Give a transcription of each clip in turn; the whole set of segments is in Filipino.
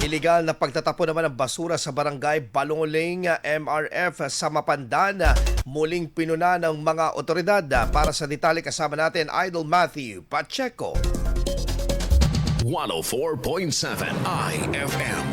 Iligal na pagtatapon naman ng basura sa barangay Balunguling MRF sa Mapandan. Muling pinuna ng mga otoridad. Para sa detalye kasama natin, Idol Matthew Pacheco. 104.7 IFM.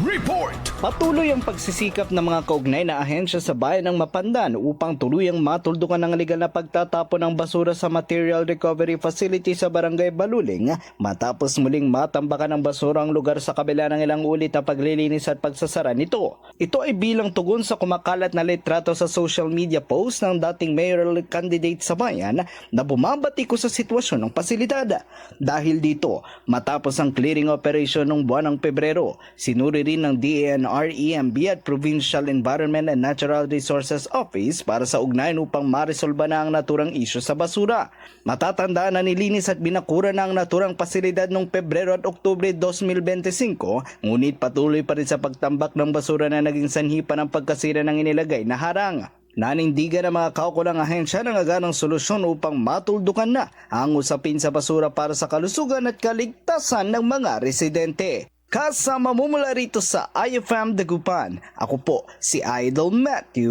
Report! Patuloy ang pagsisikap ng mga kaugnay na ahensya sa bayan ng Mapandan upang tuluyang matuldukan ang legal na pagtatapon ng basura sa Material Recovery Facility sa Barangay Baluling matapos muling matambakan ng basura ang lugar sa kabila ng ilang ulit na paglilinis at pagsasara nito. Ito ay bilang tugon sa kumakalat na litrato sa social media post ng dating mayoral candidate sa bayan na bumabatiko sa sitwasyon ng pasilidad. Dahil dito, matapos ang clearing operation noong buwan ng Pebrero, sinuri rin ng DENR-EMB at Provincial Environment and Natural Resources Office para sa ugnayan upang maresolba na ang naturang isyu sa basura. Matatandaan na nilinis at binakura na ang naturang pasilidad noong Pebrero at Oktubre 2025, ngunit patuloy pa rin sa pagtambak ng basura na naging sanhi pa ng pagkasira ng inilagay na harang. Nanindigan ng mga kaukulang ahensya ng agarang solusyon upang matuldukan na ang usapin sa basura para sa kalusugan at kaligtasan ng mga residente. Kasama mo mula rito sa IFM Dagupan, ako po si Idol Matthew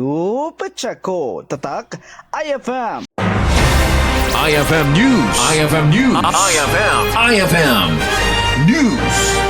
Pacheco. Tatak, IFM! IFM News! IFM News! IFM News!